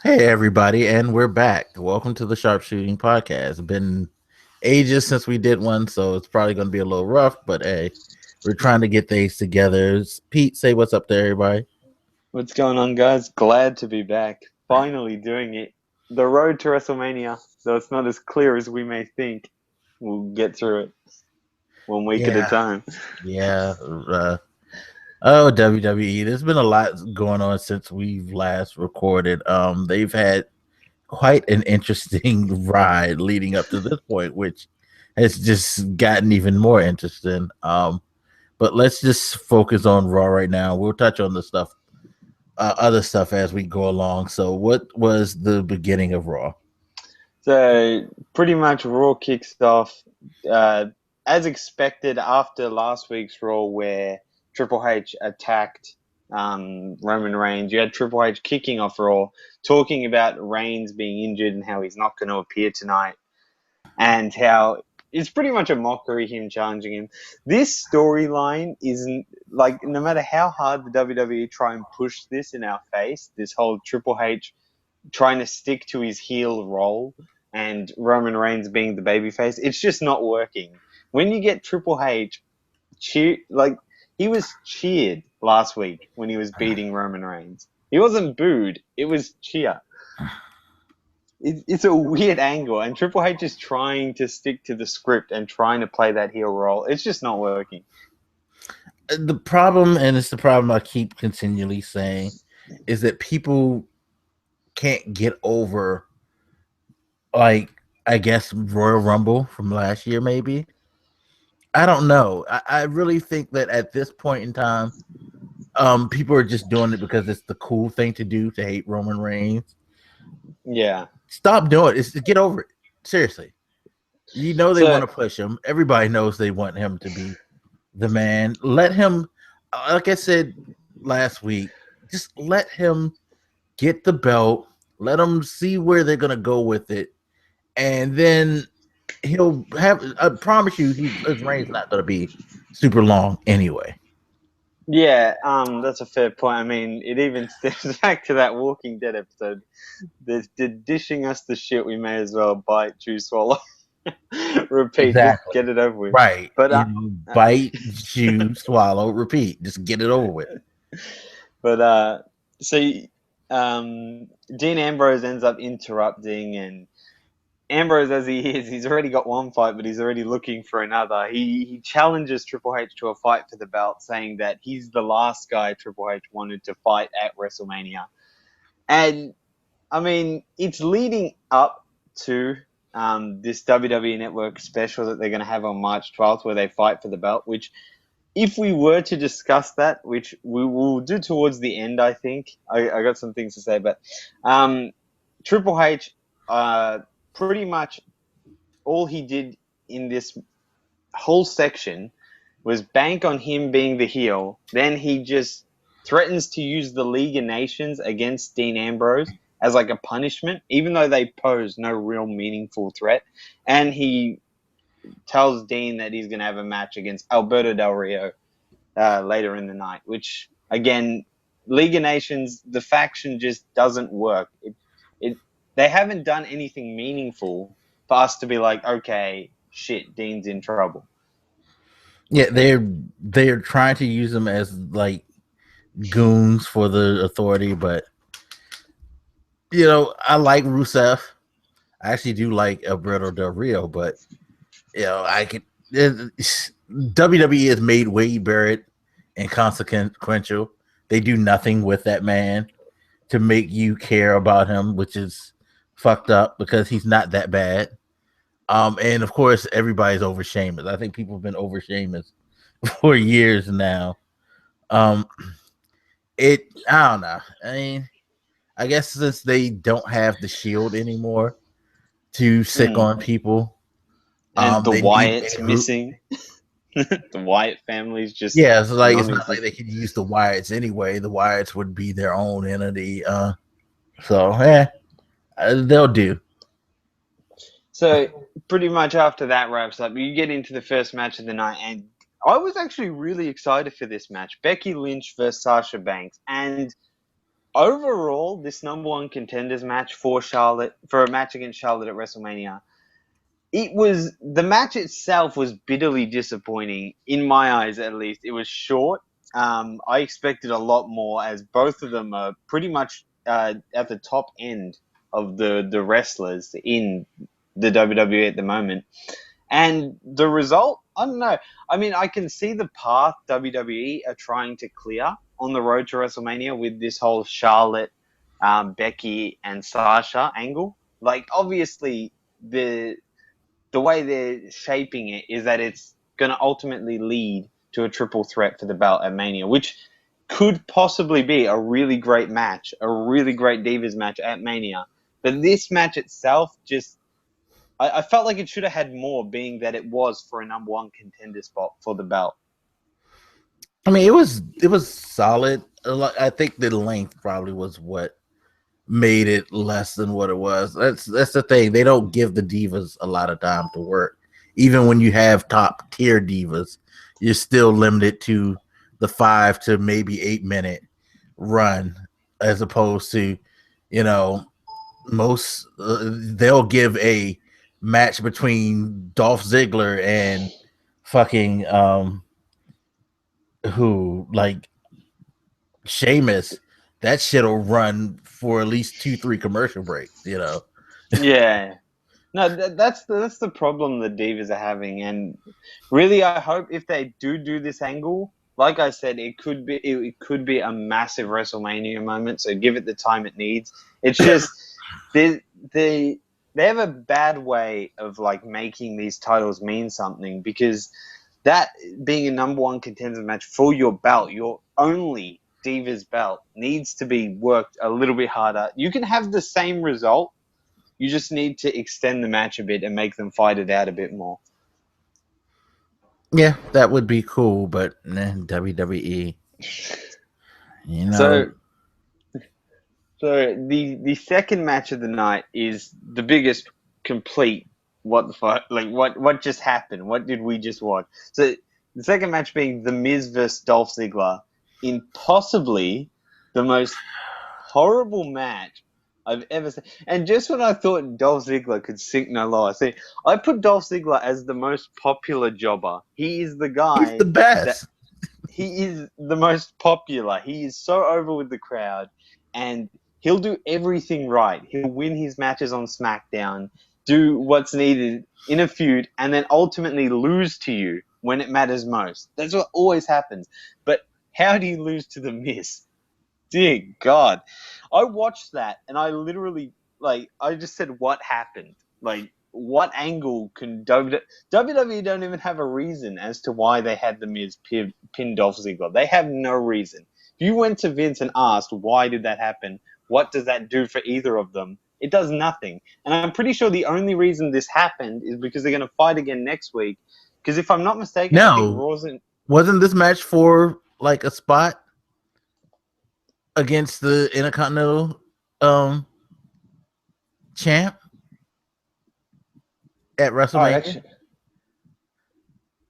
Hey everybody, and we're back. Welcome to the Sharpshooting podcast. It's been ages since we did one, so it's probably going to be a little rough, but hey, we're trying to get things together. Pete, say what's up there, everybody. What's going on, guys? Glad to be back. Finally doing it. The road to WrestleMania, though it's not as clear as we may think, we'll get through it 1 week at a Yeah, time. yeah. WWE. There's been a lot going on since we've last recorded. They've had quite an interesting ride leading up to this point, which has just gotten even more interesting. But let's just focus on Raw right now. We'll touch on the stuff, other stuff as we go along. So, what was the beginning of Raw? So, pretty much Raw kicks off as expected after last week's Raw, where Triple H attacked Roman Reigns. You had Triple H kicking off Raw, talking about Reigns being injured and how he's not going to appear tonight, and how it's pretty much a mockery, him challenging him. This storyline isn't, like, no matter how hard the WWE try and push this in our face, this whole Triple H trying to stick to his heel role and Roman Reigns being the babyface, it's just not working. When you get Triple H he was cheered last week when he was beating Roman Reigns. He wasn't booed, it was cheer. It's a weird angle, and Triple H is trying to stick to the script and trying to play that heel role. It's just not working. The problem, and it's the problem I keep continually saying, is that people can't get over, like, I guess Royal Rumble from last year, maybe. I don't know. I really think that at this point in time, people are just doing it because it's the cool thing to do to hate Roman Reigns. Yeah. Stop doing it. Get over it. Seriously. You know they want to push him. Everybody knows they want him to be the man. Let him, like I said last week, just let him get the belt. Let him see where they're going to go with it. And then he'll have, I promise you, his reign's not going to be super long anyway. Yeah, that's a fair point. I mean, it even stems back to that Walking Dead episode. They're dishing us the shit. We may as well bite, chew, swallow, repeat, Exactly. just get it over with. Right. But bite, chew, swallow, repeat. Just get it over with. But so Dean Ambrose ends up interrupting, and Ambrose, as he is, he's already got one fight, but he's already looking for another. He challenges Triple H to a fight for the belt, saying that he's the last guy Triple H wanted to fight at WrestleMania. And, I mean, it's leading up to this WWE Network special that they're going to have on March 12th, where they fight for the belt, which, if we were to discuss that, which we will do towards the end, I think, I got some things to say, but Triple H... pretty much all he did in this whole section was bank on him being the heel. Then he just threatens to use the League of Nations against Dean Ambrose as like a punishment, even though they pose no real meaningful threat. And he tells Dean that he's going to have a match against Alberto Del Rio later in the night, which, again, League of Nations, the faction just doesn't work. They haven't done anything meaningful for us to be like, okay, shit, Dean's in trouble. Yeah, they're trying to use them as like goons for the authority, but you know, I like Rusev. I actually do like Alberto Del Rio, but you know, WWE has made Wade Barrett inconsequential. They do nothing with that man to make you care about him, which is fucked up because he's not that bad. And of course, everybody's over Sheamus. I think people have been over Sheamus for years now. I don't know. I mean, I guess since they don't have the Shield anymore to sick on people, and the they Wyatt's missing. The Wyatt family's just it's like it's not like they could use the Wyatts anyway. The Wyatts would be their own entity. They'll do. So pretty much after that wraps up, you get into the first match of the night, and I was actually really excited for this match. Becky Lynch versus Sasha Banks. And overall, this number one contenders match for a match against Charlotte at WrestleMania, the match itself was bitterly disappointing in my eyes, at least. It was short. I expected a lot more, as both of them are pretty much at the top end of the wrestlers in the WWE at the moment. And the result, I don't know. I mean, I can see the path WWE are trying to clear on the road to WrestleMania with this whole Charlotte, Becky, and Sasha angle. Like, obviously, the way they're shaping it is that it's going to ultimately lead to a triple threat for the belt at Mania, which could possibly be a really great match, a really great Divas match at Mania. But this match itself I felt like it should have had more, being that it was for a number one contender spot for the belt. I mean, it was solid. I think the length probably was what made it less than what it was. That's the thing. They don't give the divas a lot of time to work. Even when you have top tier divas, you're still limited to the 5 to maybe 8 minute run, as opposed to, most they'll give a match between Dolph Ziggler and fucking who, like, Sheamus. That shit'll run for at least 2-3 commercial breaks, Yeah. No, that's the problem the Divas are having, and really, I hope if they do this angle, like I said, it could be a massive WrestleMania moment. So give it the time it needs. It's just they have a bad way of like making these titles mean something, because that being a number one contender match for your belt, your only Divas belt, needs to be worked a little bit harder. You can have the same result. You just need to extend the match a bit and make them fight it out a bit more. Yeah, that would be cool, but WWE, So the second match of the night is the biggest complete what the fuck, like what just happened? What did we just watch? So the second match being the Mezz vs. Dolph Ziggler in possibly the most horrible match I've ever seen. And just when I thought Dolph Ziggler could sink no lower, see, I put Dolph Ziggler as the most popular jobber. He is the he's guy the best. he is the most popular. He is so over with the crowd, and he'll do everything right. He'll win his matches on SmackDown, do what's needed in a feud, and then ultimately lose to you when it matters most. That's what always happens. But how do you lose to The Miz? Dear God. I watched that and I literally, I just said, what happened? Like, what angle can WWE don't even have a reason as to why they had The Miz pin Dolph Ziggler. They have no reason. If you went to Vince and asked, why did that happen? What does that do for either of them? It does nothing. And I'm pretty sure the only reason this happened is because they're going to fight again next week. Because if I'm not mistaken, I think wasn't this match for like a spot against the Intercontinental champ at WrestleMania? Actually,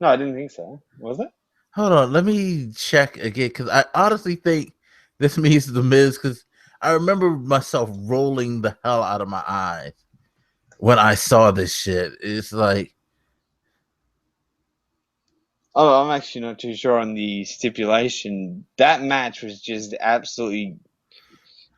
no, I didn't think so. Was it? Hold on, let me check again, because I honestly think this means The Miz, because I remember myself rolling the hell out of my eyes when I saw this shit. It's like, oh, I'm actually not too sure on the stipulation. That match was just absolutely.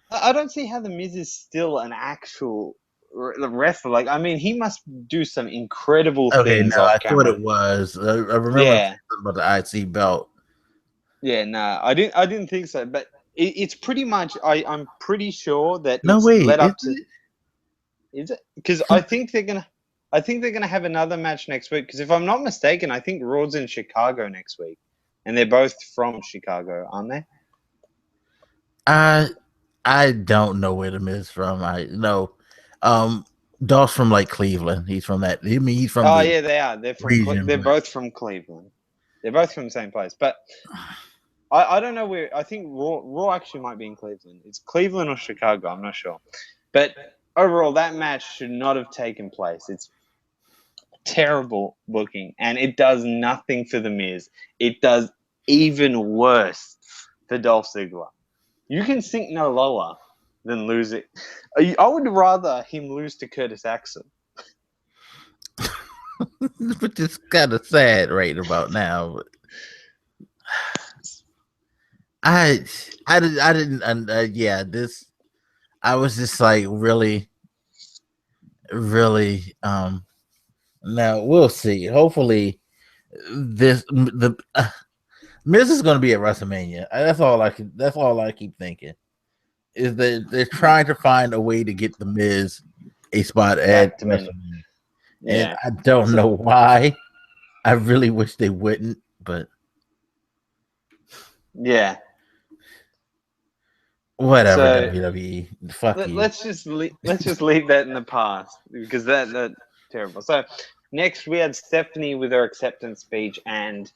I don't see how The Miz is still an actual wrestler. Like, I mean, he must do some incredible okay, things no, off I thought camera. it was. I remember Yeah, about the IC belt. yeah, no, I didn't think so. But it's pretty much. I'm pretty sure that No, it's wait, led is up to. it? Is it? Because I think they're gonna. I think they're gonna have another match next week. Because if I'm not mistaken, I think Raw's in Chicago next week, and they're both from Chicago, aren't they? I don't know where The Miz from. I know, Dolph's from like Cleveland. He's from that. I mean, he's from Oh the yeah, they are. They're from. region. They're both from Cleveland. They're both from the same place. But I don't know where. I think Raw actually might be in Cleveland. It's Cleveland or Chicago. I'm not sure. But overall, that match should not have taken place. It's terrible booking, and it does nothing for The Miz. It does even worse for Dolph Ziggler. You can sink no lower than lose it. I would rather him lose to Curtis Axel. Which is kind of sad right about now. But I didn't. Yeah, this. I was just like really. Now we'll see. Hopefully, Mizz is going to be at WrestleMania. That's all I keep thinking. Is that they're trying to find a way to get the Mizz a spot at WrestleMania. And I don't know why. I really wish they wouldn't, but yeah. Whatever, WWE. Fuck you. Let's just leave that in the past because that's terrible. So next we had Stephanie with her acceptance speech, and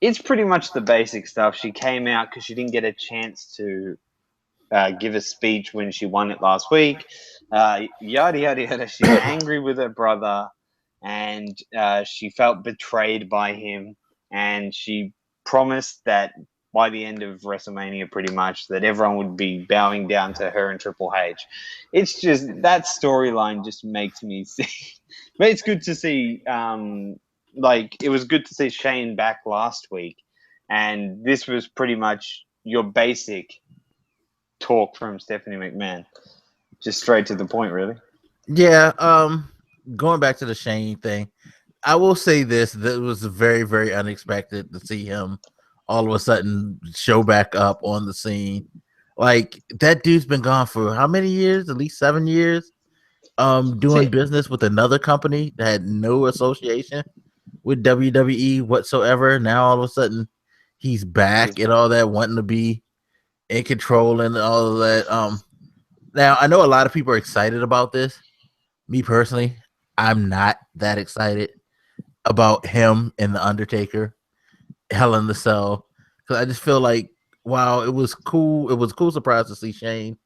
it's pretty much the basic stuff. She came out because she didn't get a chance to give a speech when she won it last week. Yada yada yada. She's angry with her brother, and she felt betrayed by him, and she promised that by the end of WrestleMania, pretty much, that everyone would be bowing down to her and Triple H. It's just, that storyline just makes me sick. But it's good to see, it was good to see Shane back last week. And this was pretty much your basic talk from Stephanie McMahon. Just straight to the point, really. Yeah, going back to the Shane thing, I will say this, that was very, very unexpected to see him all of a sudden show back up on the scene. Like, that dude's been gone for how many years? At least 7 years. Doing business with another company that had no association with WWE whatsoever. Now all of a sudden he's back and all that, wanting to be in control and all of that. Now I know a lot of people are excited about this. Me personally, I'm not that excited about him and the Undertaker, Hell in the Cell, because I just feel like, wow, it was cool. It was a cool surprise to see Shane.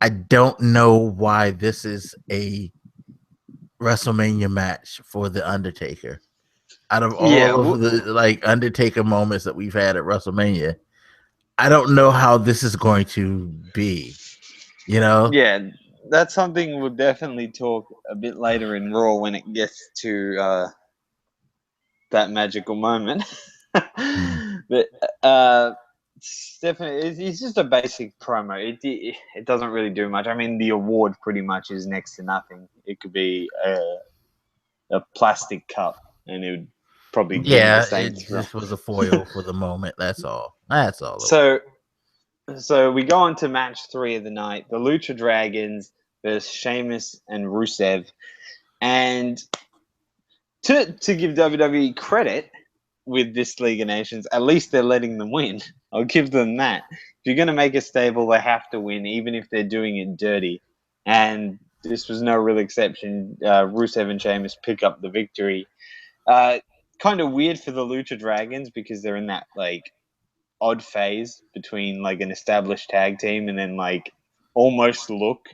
I don't know why this is a WrestleMania match for the Undertaker. Out of all of the Undertaker moments that we've had at WrestleMania, I don't know how this is going to be. You know? Yeah, that's something we'll definitely talk a bit later in Raw when it gets to that magical moment. But definitely, it's just a basic promo. It doesn't really do much. I mean, the award pretty much is next to nothing. It could be a plastic cup, and it would probably give the same. This was a foil for the moment. That's all. That's all. So we go on to match 3 of the night: the Lucha Dragons versus Sheamus and Rusev. And to give WWE credit with this League of Nations, at least they're letting them win. I'll give them that. If you're going to make a stable, they have to win, even if they're doing it dirty. And this was no real exception. Rusev and Sheamus pick up the victory. Kind of weird for the Lucha Dragons because they're in that odd phase between an established tag team and then almost look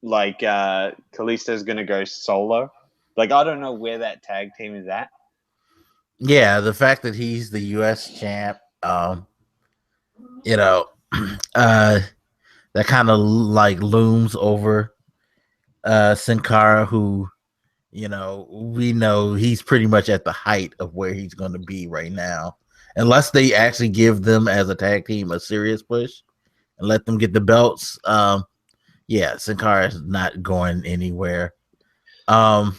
like Kalisto's going to go solo. I don't know where that tag team is at. Yeah, the fact that he's the U.S. champ, that kind of looms over Sin Cara, who, we know he's pretty much at the height of where he's going to be right now, unless they actually give them as a tag team a serious push and let them get the belts. Sin Cara is not going anywhere. I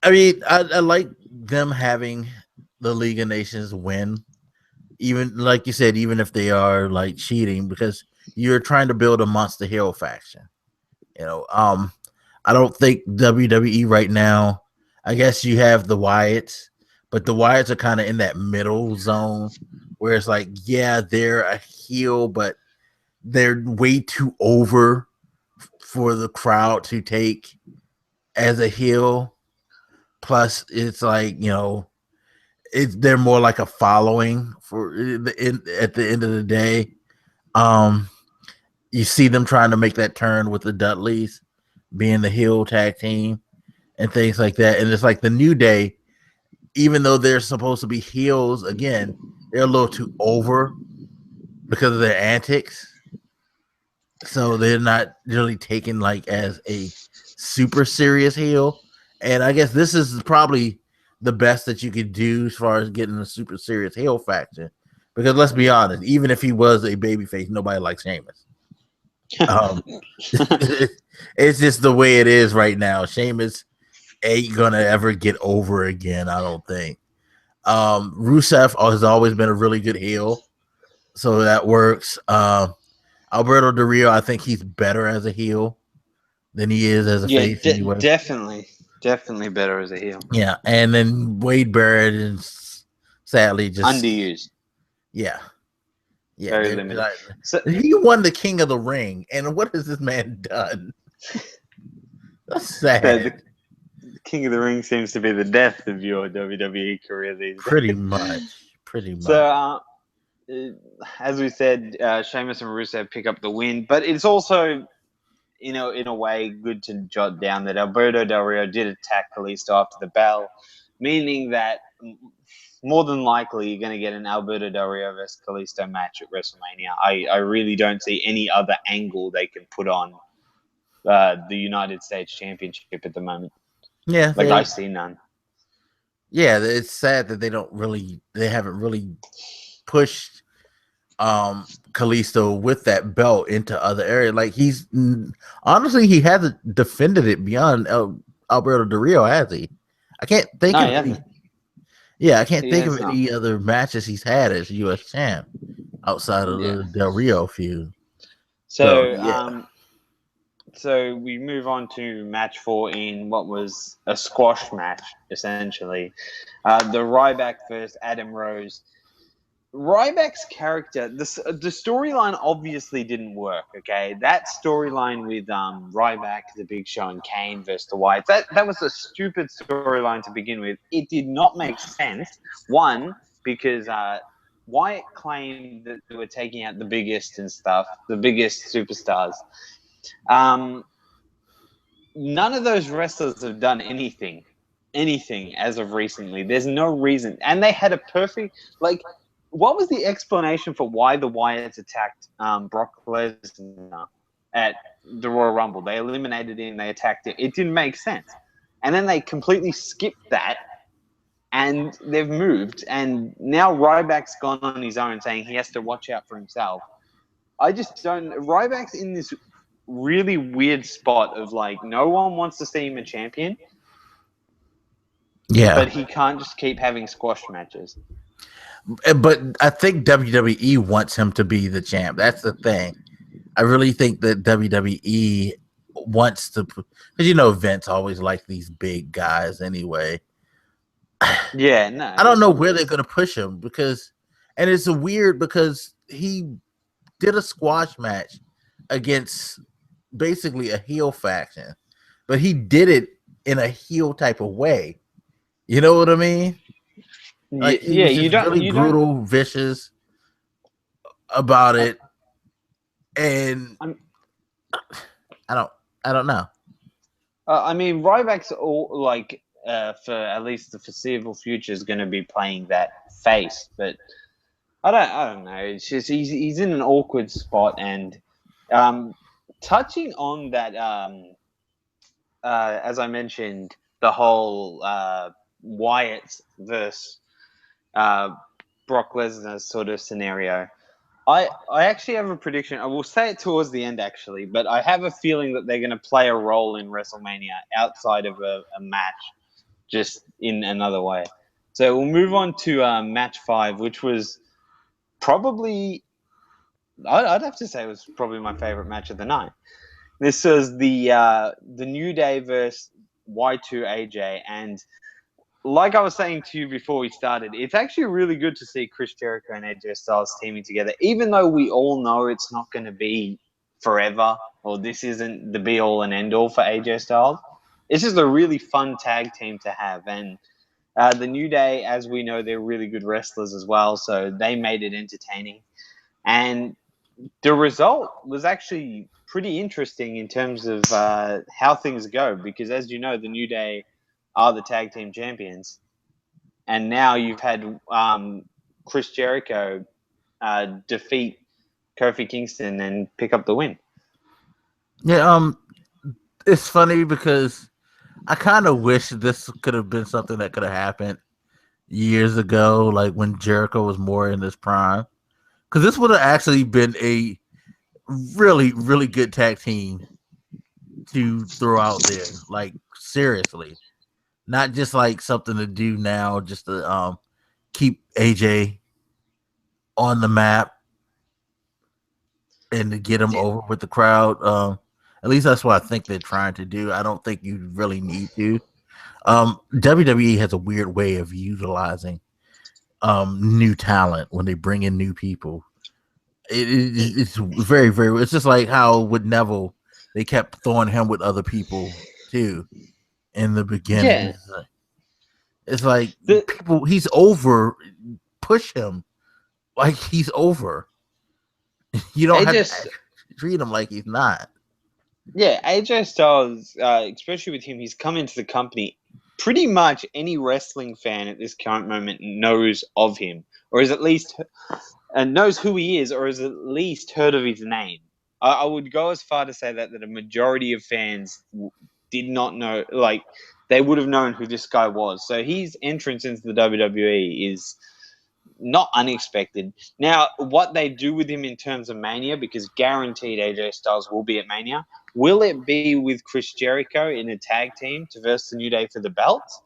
mean, I like them having the League of Nations win, even like you said, even if they are cheating, because you're trying to build a monster heel faction. I don't think WWE right now. I guess you have the Wyatts, but the Wyatts are kind of in that middle zone where it's they're a heel, but they're way too over for the crowd to take as a heel. Plus, it's they're more like a following for at the end of the day. You see them trying to make that turn with the Dudleys being the heel tag team and things like that. And it's the New Day, even though they're supposed to be heels, again, they're a little too over because of their antics. So they're not really taken like as a super serious heel. And I guess this is probably the best that you could do as far as getting a super serious heel faction. Because let's be honest, even if he was a babyface, nobody likes Sheamus. It's just the way it is right now. Sheamus ain't gonna ever get over again, I don't think. Rusev has always been a really good heel, so that works. Alberto Del Rio, I think he's better as a heel than he is as a face anyway. Definitely better as a heel. Yeah, and then Wade Barrett is sadly just underused. Yeah. Very limited. So, he won the King of the Ring, and what has this man done? That's sad. The King of the Ring seems to be the death of your WWE career these days. Pretty much. So, as we said, Sheamus and Rusev pick up the win, but it's also, in a way, good to jot down that Alberto Del Rio did attack Kalisto after the bell, meaning that more than likely you're going to get an Alberto Del Rio versus Kalisto match at WrestleMania. I really don't see any other angle they can put on the United States Championship at the moment. Yeah, I see none. Yeah, it's sad that they haven't really pushed Kalisto with that belt into other areas. Like he hasn't defended it beyond Alberto Del Rio, has he? I can't think of any. Yeah, I can't think of any other matches he's had as U.S. champ outside of the Del Rio feud. So we move on to match 4 in what was a squash match, essentially. The Ryback versus Adam Rose. Ryback's character, the storyline obviously didn't work, okay? That storyline with Ryback, The Big Show, and Kane versus the Wyatts, that was a stupid storyline to begin with. It did not make sense. One, because Wyatt claimed that they were taking out the biggest and stuff, the biggest superstars. None of those wrestlers have done anything as of recently. There's no reason. And they had a perfect, what was the explanation for why the Wyatts attacked Brock Lesnar at the Royal Rumble? They eliminated him, they attacked him. It didn't make sense. And then they completely skipped that, and they've moved. And now Ryback's gone on his own, saying he has to watch out for himself. I just don't... Ryback's in this really weird spot of, no one wants to see him a champion. Yeah. But he can't just keep having squash matches. But I think WWE wants him to be the champ. That's the thing. I really think that WWE wants to, because Vince always likes these big guys anyway. Yeah, no. I don't know where they're going to push him and it's weird because he did a squash match against basically a heel faction, but he did it in a heel type of way. You know what I mean? He was really brutal, vicious about it, and I don't know. I mean, Ryback's for at least the foreseeable future is going to be playing that face, but I don't know. It's just he's in an awkward spot, and touching on that, as I mentioned, the whole Wyatt versus Brock Lesnar sort of scenario. I actually have a prediction. I will say it towards the end, actually, but I have a feeling that they're going to play a role in WrestleMania outside of a match, just in another way. So we'll move on to match 5, which was probably, I'd have to say it was probably my favorite match of the night. This was the New Day versus Y2 AJ, and like I was saying to you before we started, it's actually really good to see Chris Jericho and AJ Styles teaming together, even though we all know it's not going to be forever, or this isn't the be-all and end-all for AJ Styles. It's just a really fun tag team to have, and the New Day, as we know, they're really good wrestlers as well, so they made it entertaining. And the result was actually pretty interesting in terms of how things go, because as you know, the New Day are the tag team champions, and now you've had Chris Jericho defeat Kofi Kingston and pick up the win. Yeah, it's funny because I kind of wish this could have been something that could have happened years ago, like when Jericho was more in his prime. Because this would have actually been a really, really good tag team to throw out there. Like, seriously. Not just like something to do now, just to keep AJ on the map and to get him over with the crowd. At least that's what I think they're trying to do. I don't think you really need to. WWE has a weird way of utilizing new talent when they bring in new people. It's very, very. It's just like how with Neville, they kept throwing him with other people too in the beginning. Yeah. It's like people. He's over. Push him like he's over. You don't have to treat him like he's not. Yeah, AJ Styles, especially with him, he's come into the company. Pretty much any wrestling fan at this current moment knows of him, or is at least knows who he is, or has at least heard of his name. I would go as far to say that a majority of fans did not know, like, they would have known who this guy was. So his entrance into the WWE is not unexpected. Now, what they do with him in terms of Mania, because guaranteed AJ Styles will be at Mania, will it be with Chris Jericho in a tag team to versus the New Day for the belts?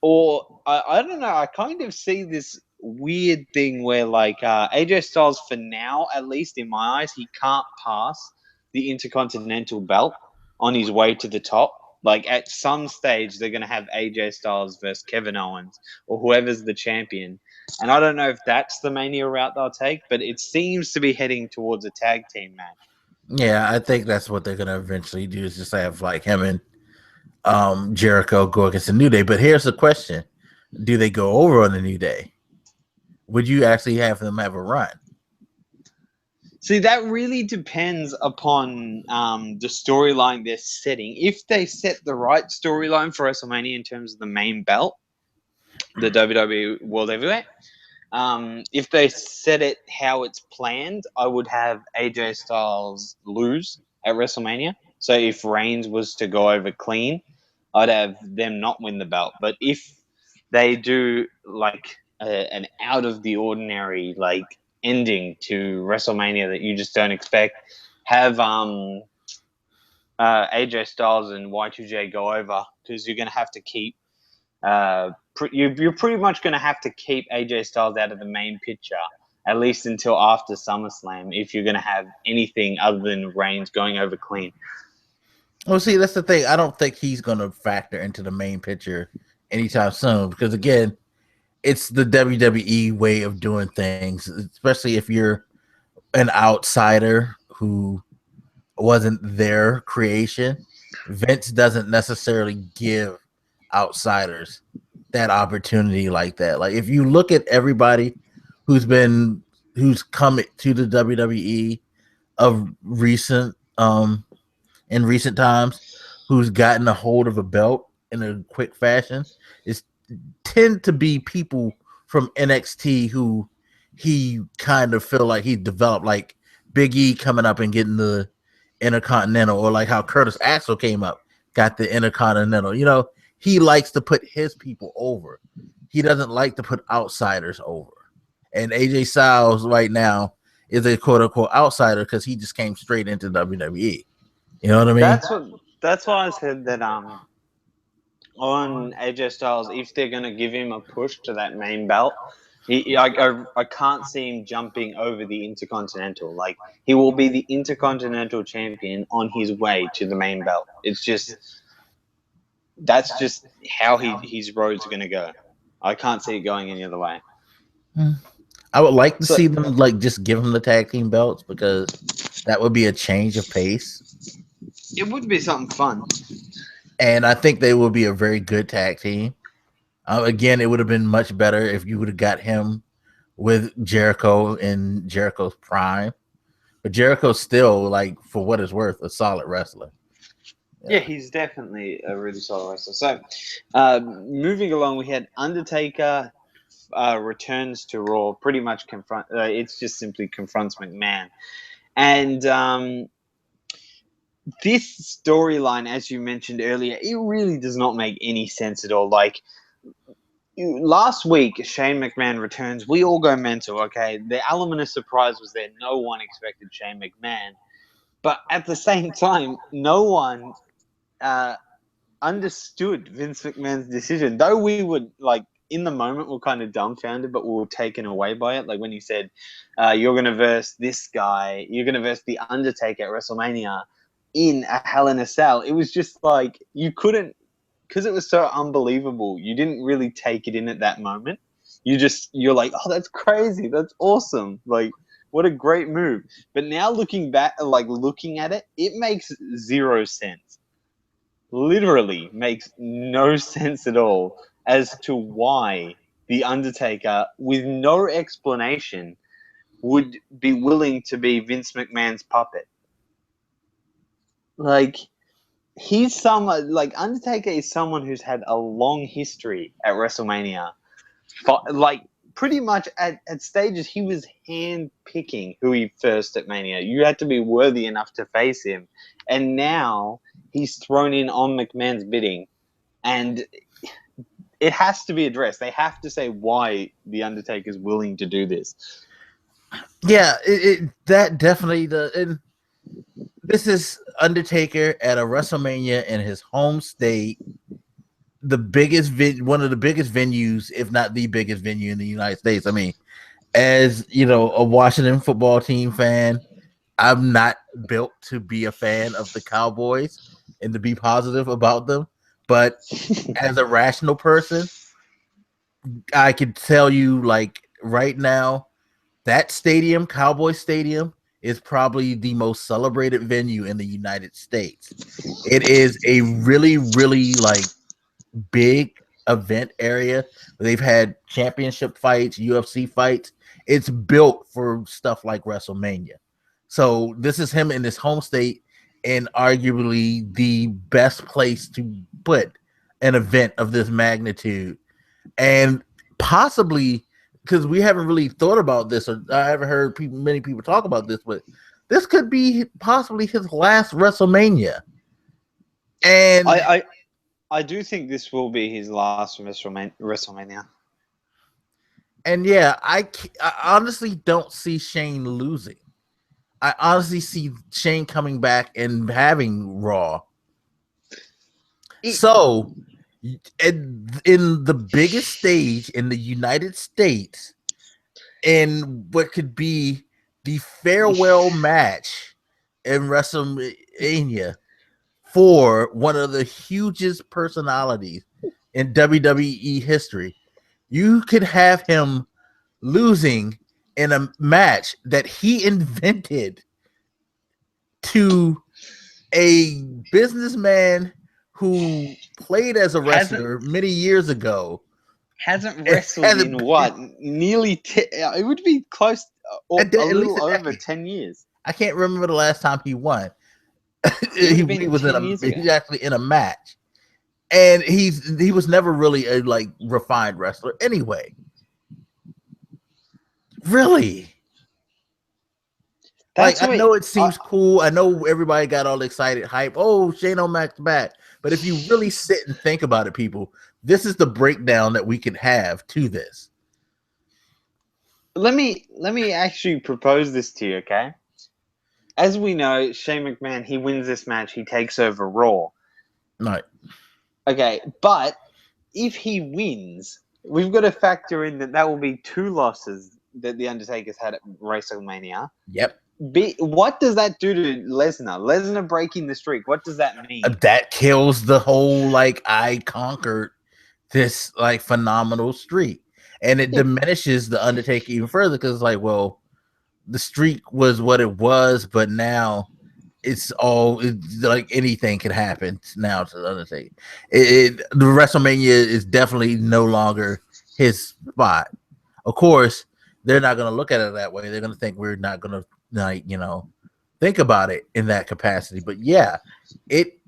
Or, I don't know, I kind of see this weird thing where, like, AJ Styles, for now, at least in my eyes, he can't pass the Intercontinental belt on his way to the top. Like, at some stage, they're going to have AJ Styles versus Kevin Owens or whoever's the champion. And I don't know if that's the Mania route they'll take, but it seems to be heading towards a tag team match. Yeah, I think that's what they're going to eventually do is just have, like, him and Jericho go against the New Day. But here's the question. Do they go over on the New Day? Would you actually have them have a run? See, that really depends upon the storyline they're setting. If they set the right storyline for WrestleMania in terms of the main belt, the WWE World Heavyweight, if they set it how it's planned, I would have AJ Styles lose at WrestleMania. So if Reigns was to go over clean, I'd have them not win the belt. But if they do like an out of the ordinary like ending to WrestleMania that you just don't expect, have AJ Styles and Y2J go over, because you're going to have to keep you're pretty much going to have to keep AJ Styles out of the main picture at least until after SummerSlam if you're going to have anything other than Reigns going over clean. Well, see, that's the thing. I don't think he's going to factor into the main picture anytime soon because, again, it's the WWE way of doing things, especially if you're an outsider who wasn't their creation. Vince doesn't necessarily give outsiders that opportunity like that. Like if you look at everybody who's come to the WWE of recent in recent times who's gotten a hold of a belt in a quick fashion, is tend to be people from NXT who he kind of feel like he developed, like Big E coming up and getting the Intercontinental, or like how Curtis Axel came up, got the Intercontinental. You know, he likes to put his people over. He doesn't like to put outsiders over. And AJ Styles right now is a quote unquote outsider because he just came straight into WWE. You know what I mean? That's why I said that on AJ Styles, if they're going to give him a push to that main belt, I can't see him jumping over the Intercontinental. Like, he will be the Intercontinental champion on his way to the main belt. That's just how his road's going to go. I can't see it going any other way. I would like to see them like just give him the tag team belts because that would be a change of pace. It would be something fun. And I think they will be a very good tag team. Again, it would have been much better if you would have got him with Jericho in Jericho's prime. But Jericho's still, like, for what it's worth, a solid wrestler. Yeah, he's definitely a really solid wrestler. So, moving along, we had Undertaker returns to Raw, pretty much it's just simply confronts McMahon. And this storyline, as you mentioned earlier, it really does not make any sense at all. Like, last week, Shane McMahon returns. We all go mental, okay? The element of surprise was there. No one expected Shane McMahon. But at the same time, no one understood Vince McMahon's decision. Though we would, like, in the moment, we're kind of dumbfounded, but we were taken away by it. Like when he said, you're going to verse this guy, you're going to verse The Undertaker at WrestleMania in a Hell in a Cell. It was just like, you couldn't, because it was so unbelievable, you didn't really take it in at that moment. You're like, oh, that's crazy. That's awesome. Like, what a great move. But now looking back, like looking at it, it makes zero sense. Literally makes no sense at all as to why The Undertaker, with no explanation, would be willing to be Vince McMahon's puppet. Like, Undertaker is someone who's had a long history at WrestleMania. Like, pretty much at stages, he was hand-picking who he first at Mania. You had to be worthy enough to face him. And now he's thrown in on McMahon's bidding. And it has to be addressed. They have to say why The Undertaker is willing to do this. Yeah, that definitely and this is Undertaker at a WrestleMania in his home state, the biggest one of the biggest venues, if not the biggest venue in the United States. I mean, as you know, a Washington football team fan, I'm not built to be a fan of the Cowboys and to be positive about them. But as a rational person, I can tell you, like, right now, that stadium, Cowboy Stadium, is probably the most celebrated venue in the United States. It is a really, really, like, big event area. They've had championship fights, UFC fights. It's built for stuff like WrestleMania. So this is him in his home state, and arguably the best place to put an event of this magnitude. And possibly, because we haven't really thought about this, or I haven't heard many people talk about this, but this could be possibly his last WrestleMania. And I do think this will be his last WrestleMania. And yeah, I honestly don't see Shane losing. I honestly see Shane coming back and having Raw. So, in the biggest stage in the United States, in what could be the farewell match in WrestleMania for one of the hugest personalities in WWE history, you could have him losing in a match that he invented to a businessman who played as a wrestler many years ago. Hasn't wrestled in what? Nearly it would be close or a little over 10 years. I can't remember the last time he won. he was actually in a match. And he was never really a like refined wrestler anyway. Really? Like, I know it seems cool. I know everybody got all excited, hype. Oh, Shane O'Mac's back. But if you really sit and think about it, people, this is the breakdown that we can have to this. Let me actually propose this to you, okay? As we know, Shane McMahon, he wins this match. He takes over Raw. Right. Okay, but if he wins, we've got to factor in that will be 2 losses that The Undertaker's had at WrestleMania. Yep. What does that do to Lesnar? Lesnar breaking the streak. What does that mean? That kills the whole, like, I conquered this, like, phenomenal streak. And it diminishes The Undertaker even further because it's like, well, the streak was what it was, but now it's like anything can happen now to The Undertaker. The WrestleMania is definitely no longer his spot. Of course, they're not going to look at it that way. They're going to think we're not going to, like, you know, think about it in that capacity. But yeah, it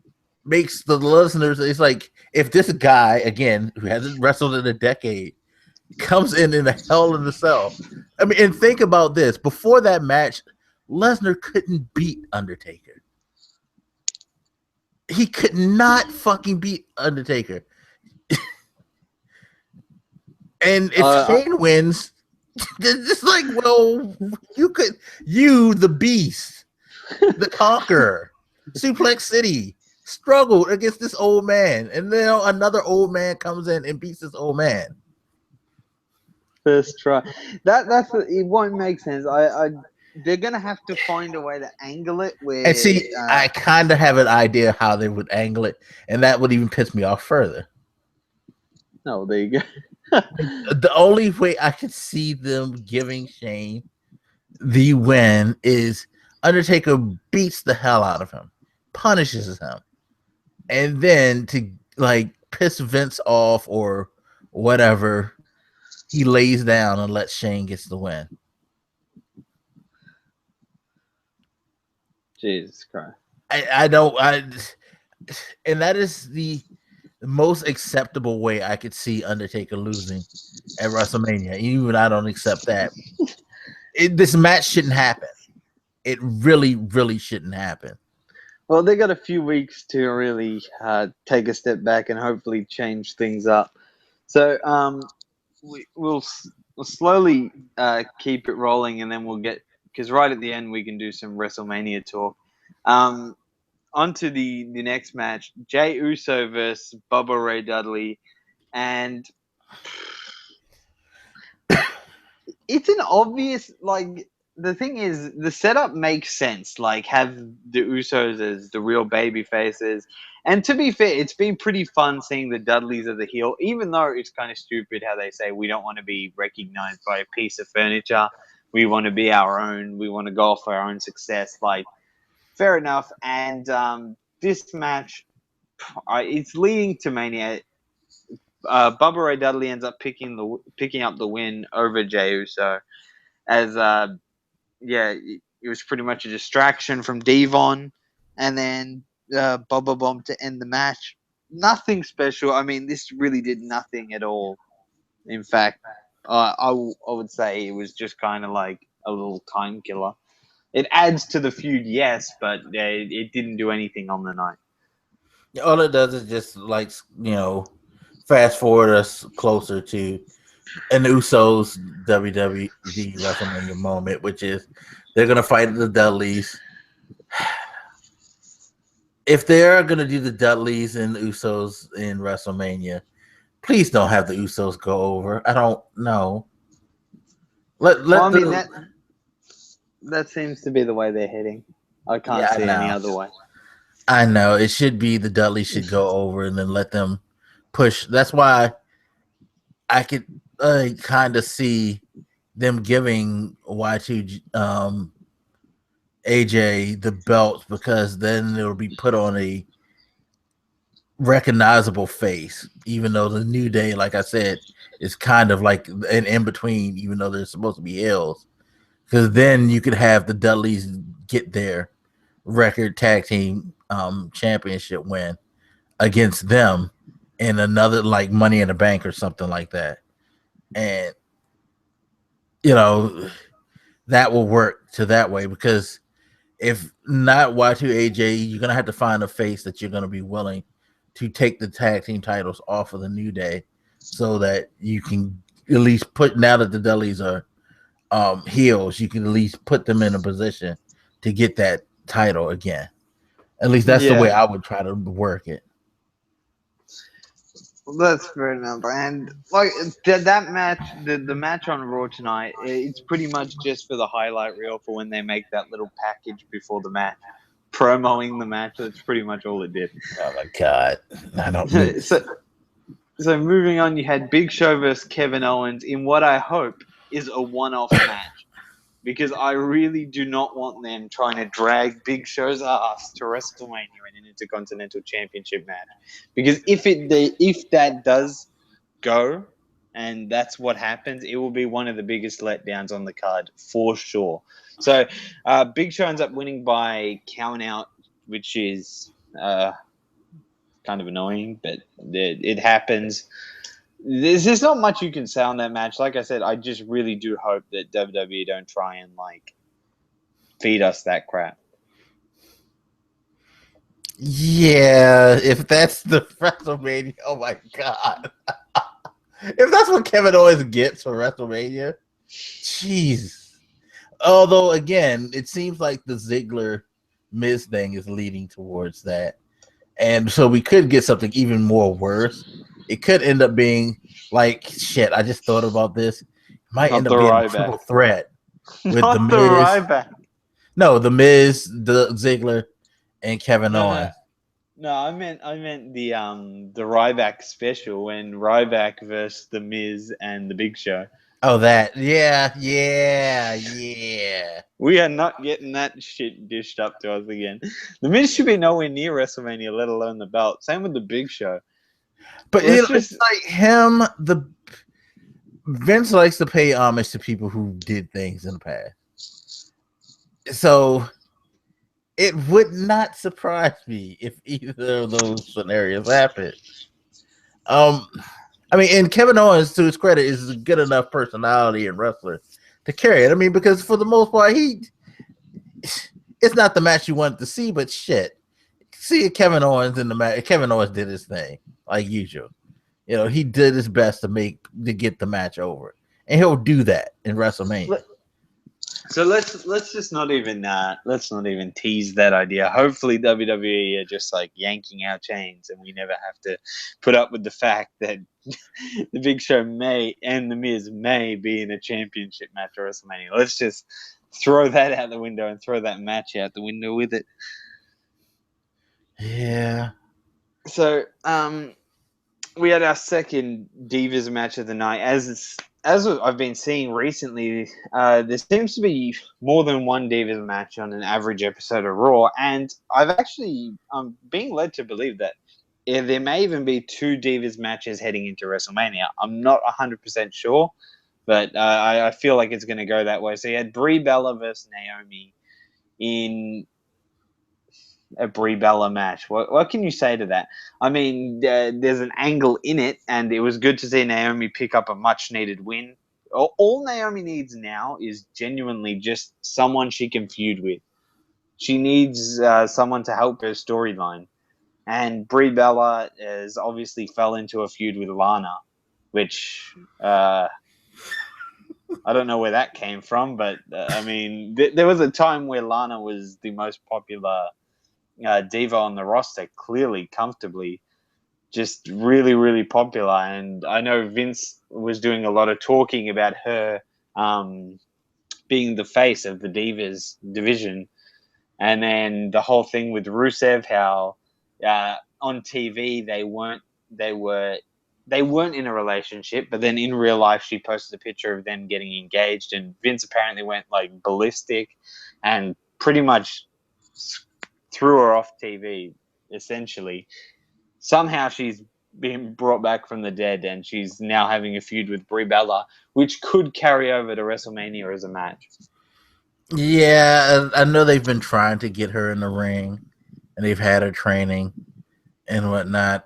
makes the listeners, it's like if this guy, again, who hasn't wrestled in a decade, comes in a Hell in a Cell. I mean, and think about this: before that match, Lesnar couldn't beat Undertaker. He could not fucking beat Undertaker. And if Shane wins, it's like, well, you, the Beast, the Conqueror, Suplex City, struggled against this old man, and then another old man comes in and beats this old man. First try. It won't make sense. They're gonna have to find a way to angle it where. And see, I kind of have an idea how they would angle it, and that would even piss me off further. No, there you go. The only way I could see them giving Shane the win is Undertaker beats the hell out of him, punishes him, and then to like piss Vince off or whatever, he lays down and lets Shane gets the win. Jesus Christ. And that is the most acceptable way I could see Undertaker losing at WrestleMania. Even I don't accept that. This match shouldn't happen. It really, really shouldn't happen. Well, they got a few weeks to really take a step back and hopefully change things up. So we'll slowly keep it rolling, and then we'll get, because right at the end we can do some WrestleMania talk. On to the next match, Jey Uso versus Bubba Ray Dudley, and it's an obvious, like, the thing is, the setup makes sense, like, have the Usos as the real baby faces, and to be fair, it's been pretty fun seeing the Dudleys as the heel, even though it's kind of stupid how they say we don't want to be recognized by a piece of furniture, we want to be our own, we want to go off our own success, like, fair enough. And this match, it's leading to Mania. Bubba Ray Dudley ends up picking up the win over Jey Uso, as it was pretty much a distraction from Devon, and then Bubba Bomb to end the match. Nothing special. I mean, this really did nothing at all. In fact, I would say it was just kind of like a little time killer. It adds to the feud, yes, but it didn't do anything on the night. All it does is just, like, fast forward us closer to an Usos WWE WrestleMania moment, which is they're going to fight the Dudleys. If they're going to do the Dudleys and Usos in WrestleMania, please don't have the Usos go over. I don't know. That seems to be the way they're heading. I can't see any other way. I know. It should be the Dudleys should go over and then let them push. That's why I could kind of see them giving Y2 AJ the belts, because then it'll be put on a recognizable face, even though the New Day, like I said, is kind of like an in-between, even though they're supposed to be heels. Because then you could have the Dudleys get their record tag team championship win against them in another, like, Money in the Bank or something like that. And, that will work to that way, because if not Y2AJ, you're going to have to find a face that you're going to be willing to take the tag team titles off of the New Day, so that you can at least put, now that the Dudleys are heels, you can at least put them in a position to get that title again. At least that's the way I would try to work it. Well, that's fair enough. And like that match, the match on Raw tonight, it's pretty much just for the highlight reel for when they make that little package before the match, promoting the match. That's pretty much all it did. Oh my god, I don't. So moving on, you had Big Show versus Kevin Owens in what I hope is a one-off match, because I really do not want them trying to drag Big Show's ass to WrestleMania in an Intercontinental Championship match. Because if that does go, and that's what happens, it will be one of the biggest letdowns on the card for sure. So Big Show ends up winning by count out, which is kind of annoying, but it happens. There's just not much you can say on that match. Like I said, I just really do hope that WWE don't try and like feed us that crap. Yeah, if that's the WrestleMania, oh my god. If that's what Kevin Owens gets for WrestleMania, jeez. Although again, it seems like the Ziggler Mezz thing is leading towards that. And so we could get something even more worse. It could end up being like shit. I just thought about this. It might Not end the up being a Ryback. triple threat with the Not the Mezz. Ryback. No, the Mezz, the Ziggler, and Kevin Owens. No, I meant the Ryback special when Ryback versus the Miz and the Big Show. Oh, that. Yeah. We are not getting that shit dished up to us again. The Miz should be nowhere near WrestleMania, let alone the belt. Same with the Big Show. But you know, it's like him. Vince likes to pay homage to people who did things in the past. So it would not surprise me if either of those scenarios happened. I mean, and Kevin Owens, to his credit, is a good enough personality and wrestler to carry it. I mean, because for the most part, it's not the match you wanted to see, but shit, see Kevin Owens in the match. Kevin Owens did his thing like usual. You know, he did his best to get the match over, and he'll do that in WrestleMania. So let's not even tease that idea. Hopefully WWE are just like yanking our chains, and we never have to put up with the fact that the Big Show and the Miz may be in a championship match at WrestleMania. Let's just throw that out the window and throw that match out the window with it. Yeah. So we had our second Divas match of the night. As I've been seeing recently, there seems to be more than one Divas match on an average episode of Raw, and I'm being led to believe that there may even be two Divas matches heading into WrestleMania. I'm not 100% sure, but I feel like it's going to go that way. So you had Brie Bella versus Naomi in a Brie Bella match. What can you say to that? I mean, there's an angle in it, and it was good to see Naomi pick up a much-needed win. All Naomi needs now is genuinely just someone she can feud with. She needs someone to help her storyline. And Brie Bella has obviously fell into a feud with Lana, which I don't know where that came from, but I mean, there was a time where Lana was the most popular diva on the roster, clearly, comfortably, just really, really popular. And I know Vince was doing a lot of talking about her being the face of the Divas division. And then the whole thing with Rusev, how on TV they weren't in a relationship, but then in real life she posted a picture of them getting engaged, and Vince apparently went like ballistic and pretty much threw her off TV, essentially. Somehow she's been brought back from the dead, and she's now having a feud with Brie Bella, which could carry over to WrestleMania as a match. Yeah, I know they've been trying to get her in the ring, and they've had her training and whatnot.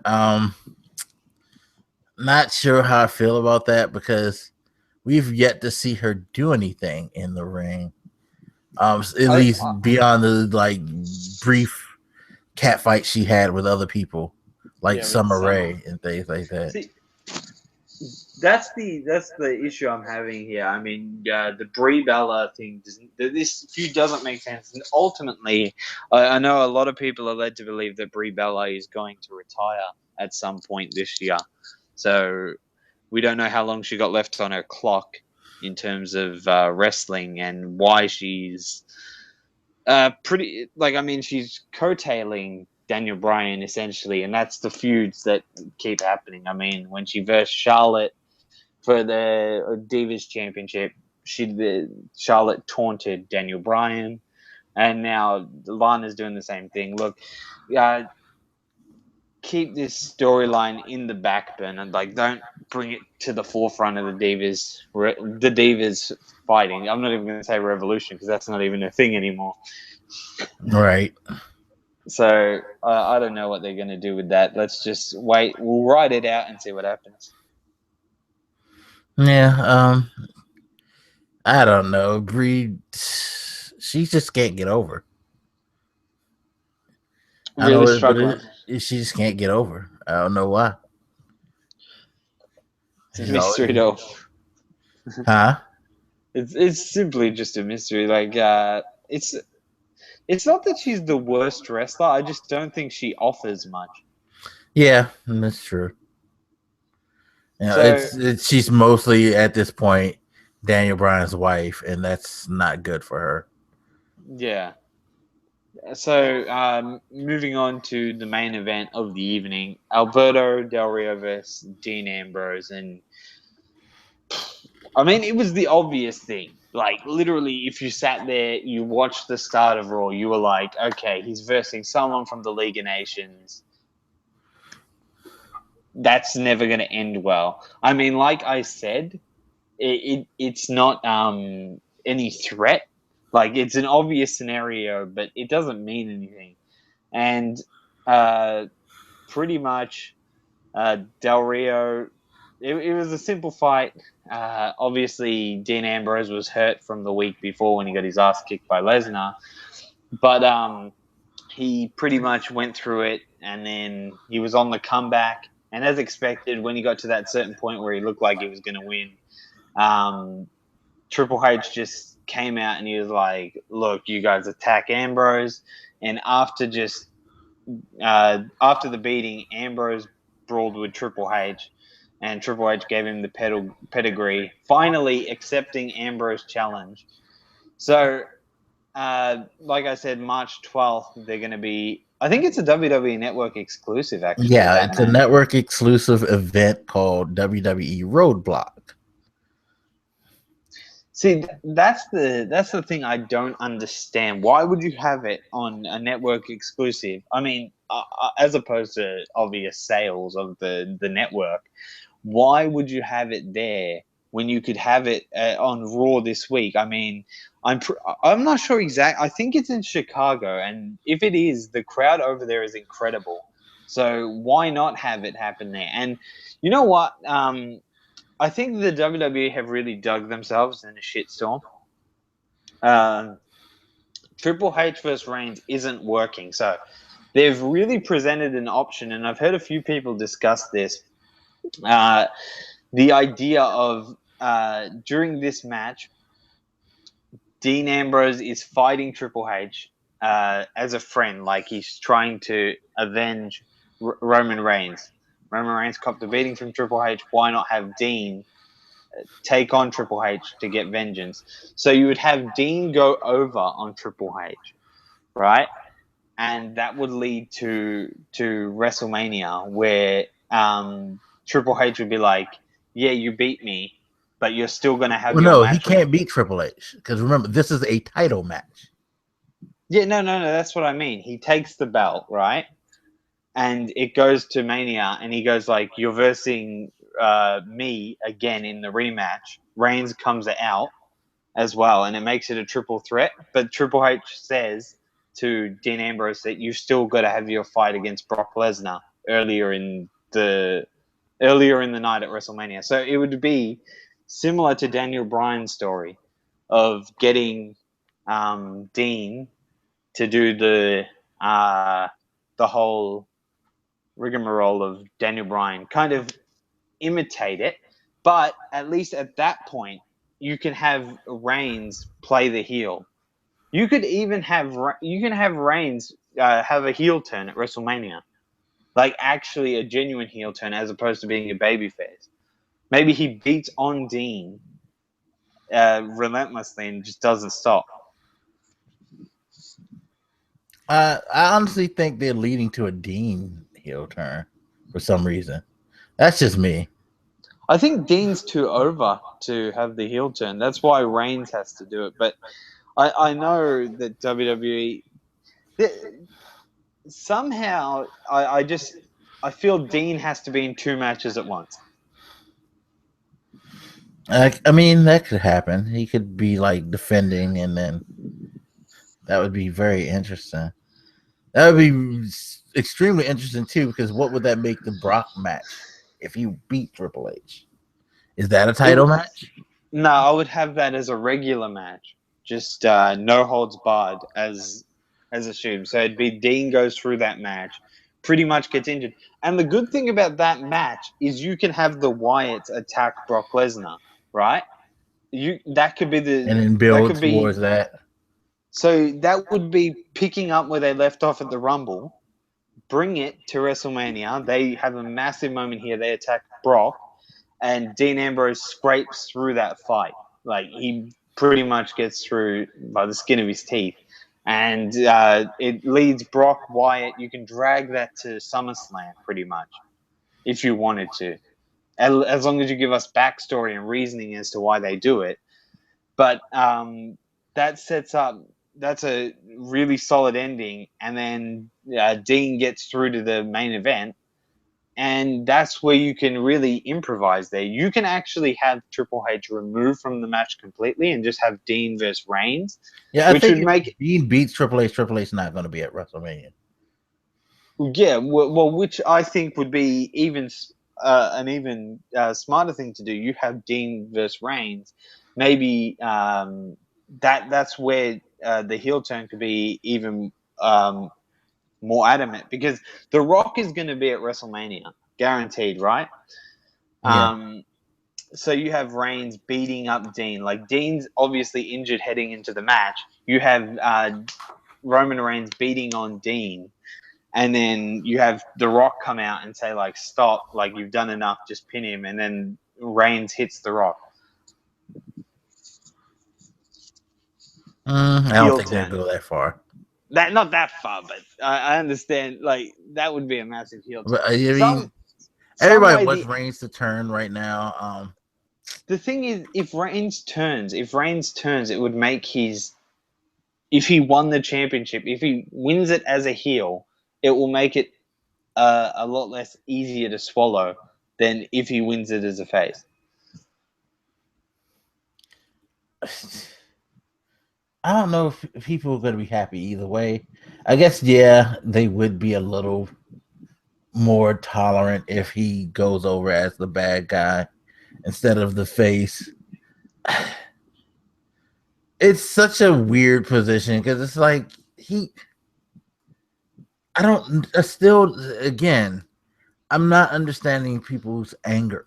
Not sure how I feel about that because we've yet to see her do anything in the ring. At least beyond the like brief cat fight she had with other people, like Summer Rae and things like that. See, that's the issue I'm having here. I mean, the Brie Bella thing, this feud doesn't make sense. And ultimately, I know a lot of people are led to believe that Brie Bella is going to retire at some point this year. So we don't know how long she got left on her clock in terms of wrestling and why she's she's coattailing Daniel Bryan essentially, and that's the feuds that keep happening. I mean, when she versed Charlotte for the Divas Championship, Charlotte taunted Daniel Bryan, and now Lana's doing the same thing. Look, keep this storyline in the back burner. Like, don't bring it to the forefront of the Divas fighting. I'm not even going to say revolution because that's not even a thing anymore. Right. So I don't know what they're going to do with that. Let's just wait. We'll ride it out and see what happens. Yeah, I don't know. Bree, she just can't get over. I Really know it, but struggling. she just can't get over. I don't know why. It's a She's always, mystery, Dolph. huh? It's simply just a mystery. Like it's not that she's the worst wrestler. I just don't think she offers much. Yeah, that's true. You know, So she's mostly at this point Daniel Bryan's wife, and that's not good for her. yeah. So moving on to the main event of the evening, Alberto Del Rio versus Dean Ambrose, and I mean it was the obvious thing. Like literally, if you sat there, you watched the start of Raw, you were like, okay, he's versing someone from the League of Nations. That's never going to end well. I mean, like I said, it's not any threat. Like it's an obvious scenario, but it doesn't mean anything. And uh, pretty much, Del Rio, it was a simple fight. Obviously, Dean Ambrose was hurt from the week before when he got his ass kicked by Lesnar, but he pretty much went through it, and then he was on the comeback. And as expected, when he got to that certain point where he looked like he was going to win, um, Triple H just came out and he was like, "Look, you guys attack Ambrose." And after the beating, Ambrose brawled with Triple H, and Triple H gave him the pedigree, finally accepting Ambrose's challenge. So like I said, March 12th, they're going to be. I think it's a WWE Network exclusive, actually. Yeah, That it's a match. network exclusive event called WWE Roadblock. See, that's the thing I don't understand. Why would you have it on a network exclusive? I mean, as opposed to obvious sales of the network, why would you have it there when you could have it on Raw this week? I mean, I'm not sure exact. I think it's in Chicago, and if it is, the crowd over there is incredible. So why not have it happen there? And you know what? I think the WWE have really dug themselves in a shitstorm. Um, Triple H versus Reigns isn't working, so they've really presented an option, and I've heard a few people discuss this. Uh, the idea of during this match, Dean Ambrose is fighting Triple H as a friend, like he's trying to avenge Roman Reigns. Roman Reigns copped a beating from Triple H. Why not have Dean take on Triple H to get vengeance? So you would have Dean go over on Triple H, right? And that would lead to WrestleMania, where Triple H would be like, "Yeah, you beat me, but you're still gonna have Well, your no, he match with." can't beat Triple H because remember, this is a title match. Yeah, no. That's what I mean. He takes the belt, right? And it goes to Mania, and he goes like, "You're versing me again in the rematch." Reigns comes out as well, and it makes it a triple threat. But Triple H says to Dean Ambrose that you've still got to have your fight against Brock Lesnar earlier in the night at WrestleMania. So it would be similar to Daniel Bryan's story of getting Dean to do the whole rigmarole of Daniel Bryan, kind of imitate it, but at least at that point, you can have Reigns play the heel. You could even have Reigns have a heel turn at WrestleMania, like actually a genuine heel turn as opposed to being a babyface. Maybe he beats on Dean relentlessly and just doesn't stop. I honestly think they're leading to a Dean heel turn for some reason. That's just me. I think Dean's too over to have the heel turn. That's why Reigns has to do it. But I know that WWE somehow I feel Dean has to be in two matches at once. I mean, that could happen. He could be like defending, and then that would be very interesting. That would be extremely interesting too, because what would that make the Brock match if you beat Triple H? Is that a title match? No, I would have that as a regular match. Just no holds barred as assumed. So it'd be Dean goes through that match, pretty much gets injured. And the good thing about that match is you can have the Wyatts attack Brock Lesnar, right? That could be And then build towards that. So that would be picking up where they left off at the Rumble, bring it to WrestleMania. They have a massive moment here. They attack Brock, and Dean Ambrose scrapes through that fight. Like, he pretty much gets through by the skin of his teeth. And it leads Brock Wyatt. You can drag that to SummerSlam pretty much if you wanted to, as long as you give us backstory and reasoning as to why they do it. But that sets up, that's a really solid ending. And then Dean gets through to the main event. And that's where you can really improvise there. You can actually have Triple H removed from the match completely and just have Dean versus Reigns. Yeah, I think if Dean beats Triple H, Triple H is not going to be at WrestleMania. Yeah, well, which I think would be an even smarter thing to do. You have Dean versus Reigns. Maybe that's where the heel turn could be even more adamant, because The Rock is going to be at WrestleMania, guaranteed, right? Yeah. So you have Reigns beating up Dean. Like, Dean's obviously injured heading into the match. You have Roman Reigns beating on Dean. And then you have The Rock come out and say, like, stop, like, you've done enough, just pin him. And then Reigns hits The Rock. I don't think they'll go that far. Not that far, but I understand. Like, that would be a massive heel turn. But, I mean, everybody wants Reigns to turn right now. The thing is, if Reigns turns, it would make his. If he won the championship, if he wins it as a heel, it will make it a lot less easier to swallow than if he wins it as a face. I don't know if people are going to be happy either way. I guess, yeah, they would be a little more tolerant if he goes over as the bad guy instead of the face. It's such a weird position because it's like I'm not understanding people's anger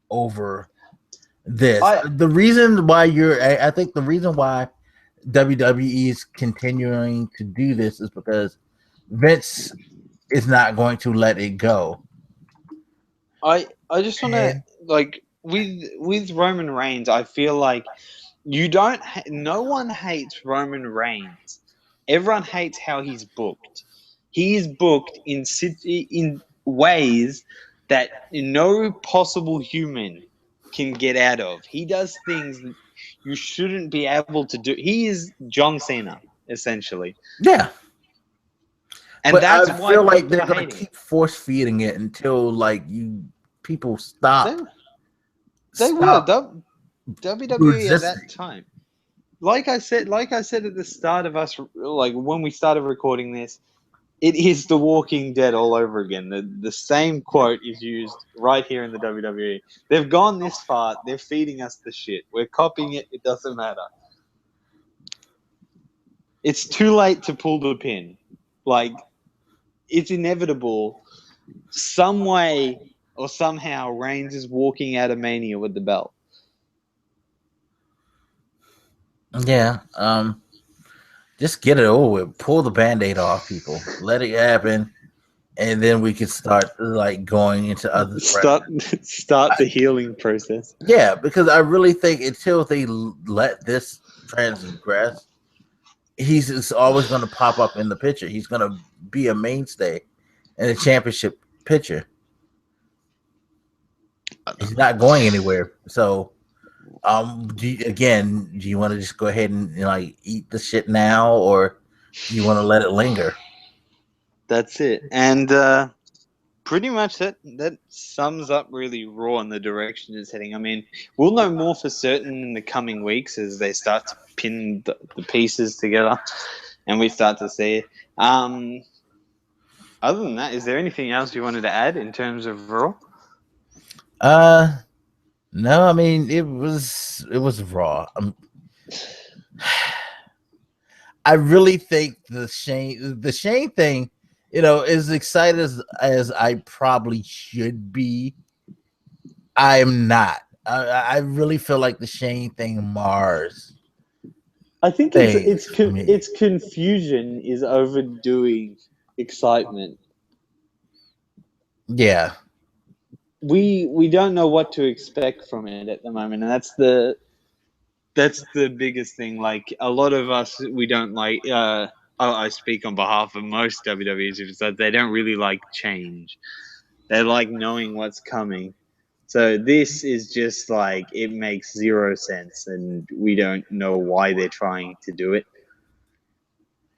over this. I think the reason why WWE is continuing to do this is because Vince is not going to let it go. I just want to, like, with Roman Reigns, I feel like no one hates Roman Reigns. Everyone hates how he's booked. He is booked in ways that no possible human can get out of. He does things that you shouldn't be able to do. He is John Cena, essentially. Yeah. And but that's I why feel like they're going to keep force feeding it until people stop. They will. WWE at that time. Like I said at the start of us, like when we started recording this, it is The Walking Dead all over again. The same quote is used right here in the WWE. They've gone this far. They're feeding us the shit. We're copying it. It doesn't matter. It's too late to pull the pin. Like, it's inevitable. Some way or somehow Reigns is walking out of Mania with the belt. Yeah. Just get it over with. Pull the Band-Aid off, people. Let it happen. And then we can start going into other start the healing process. Yeah, because I really think until they let this transgress, he's just always going to pop up in the picture. He's going to be a mainstay in a championship picture. He's not going anywhere. So, do you want to just go ahead and eat the shit now, or do you want to let it linger? That's it. And pretty much that sums up really Raw and the direction it's heading. I mean, we'll know more for certain in the coming weeks as they start to pin the pieces together and we start to see it. Other than that, is there anything else you wanted to add in terms of Raw? No, I mean it was Raw. I really think the Shane thing, as excited as I probably should be, I'm not. I really feel like the Shane thing mars I think things for me. it's confusion is overdoing excitement. Yeah, We don't know what to expect from it at the moment, and that's the biggest thing. Like a lot of us, we don't like. I speak on behalf of most WWE superstars. They don't really like change. They like knowing what's coming. So this is just like it makes zero sense, and we don't know why they're trying to do it.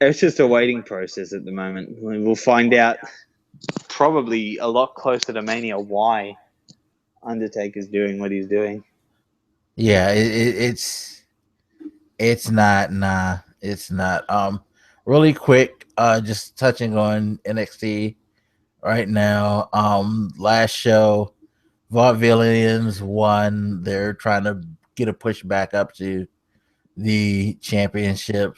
It's just a waiting process at the moment. We'll find out probably a lot closer to Mania why Undertaker's doing what he's doing. yeah. It's not. Nah, it's not. Really quick. Just touching on NXT right now. Last show, Vaudevillains won. They're trying to get a push back up to the championship.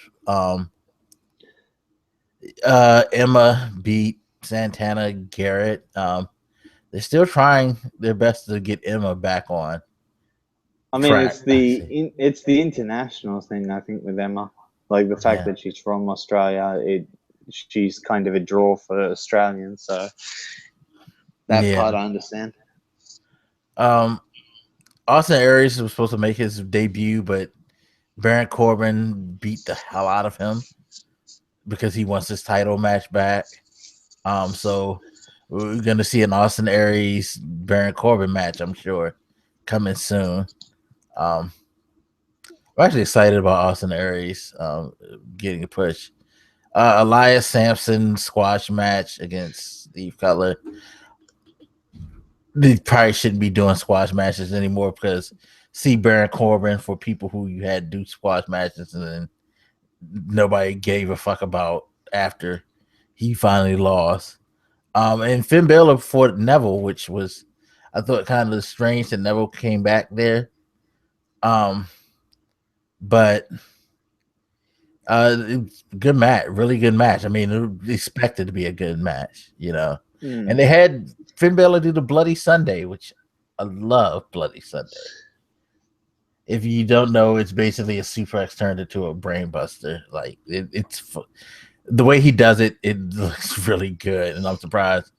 Emma beat Santana Garrett. They're still trying their best to get Emma back on I mean, track. it's the international thing. I think with Emma, like the fact Yeah. that she's from Australia, she's kind of a draw for Australians. So that Yeah. part I understand. Austin Aries was supposed to make his debut, but Baron Corbin beat the hell out of him because he wants his title match back. So we're gonna see an Austin Aries Baron Corbin match, I'm sure, coming soon. I'm actually excited about Austin Aries getting a push. Elias Sampson squash match against Steve Cutler. They probably shouldn't be doing squash matches anymore because see Baron Corbin for people who you had to do squash matches and then nobody gave a fuck about after he finally lost. And Finn Balor fought Neville, which was I thought kind of strange that Neville came back there. But good match, really good match. I mean, expected to be a good match, And they had Finn Balor do the Bloody Sunday, which I love. Bloody Sunday. If you don't know, it's basically a suplex turned into a brainbuster. Like it's the way he does it. It looks really good, and I'm surprised.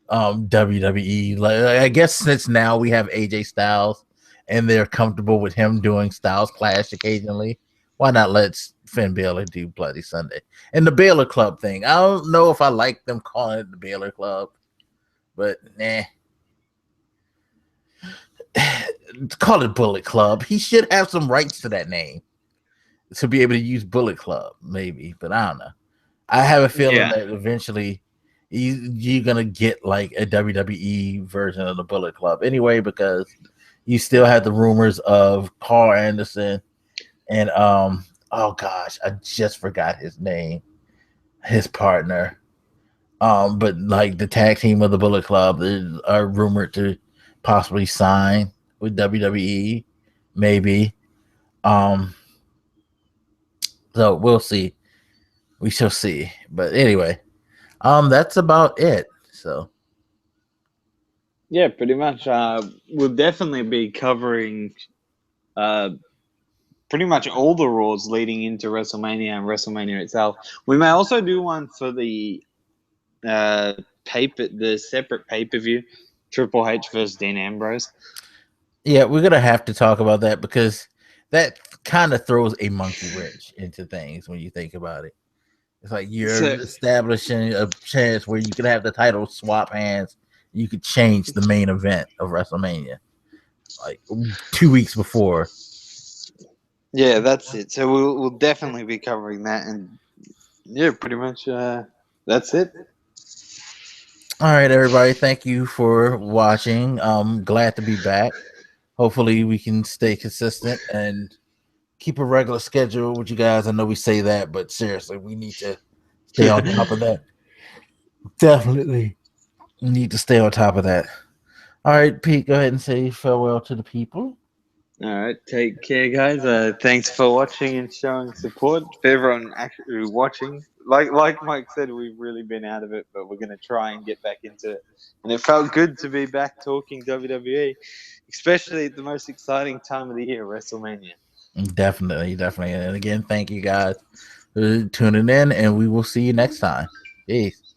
WWE, like I guess since now we have AJ Styles, and they're comfortable with him doing Styles Clash occasionally. Why not let Finn Balor do Bloody Sunday? And the Balor Club thing. I don't know if I like them calling it the Balor Club, but nah. Call it Bullet Club. He should have some rights to that name to be able to use Bullet Club, maybe, but I don't know. I have a feeling that eventually you're gonna get like a WWE version of the Bullet Club anyway, because you still have the rumors of Carl Anderson and oh gosh, I just forgot his name, his partner. But like the tag team of the Bullet Club are rumored to possibly sign with WWE, maybe. So we'll see. We shall see. But anyway, that's about it. So yeah, pretty much. We'll definitely be covering pretty much all the Raws leading into WrestleMania and WrestleMania itself. We may also do one for the separate pay-per-view, Triple H versus Dean Ambrose. Yeah, we're gonna have to talk about that because that kind of throws a monkey wrench into things when you think about it. It's like you're establishing a chance where you could have the title swap hands. You could change the main event of WrestleMania, like 2 weeks before. Yeah, that's it. So we'll definitely be covering that, and yeah, pretty much that's it. All right, everybody. Thank you for watching. Glad to be back. Hopefully, we can stay consistent and keep a regular schedule with you guys. I know we say that, but seriously, we need to stay on top of that. Definitely need to stay on top of that. All right, Pete, go ahead and say farewell to the people. All right, take care, guys. Thanks for watching and showing support. For everyone actually watching, like Mike said, we've really been out of it, but we're gonna try and get back into it. And it felt good to be back talking WWE, especially at the most exciting time of the year, WrestleMania. Definitely. And again, thank you guys for tuning in, and we will see you next time. Peace.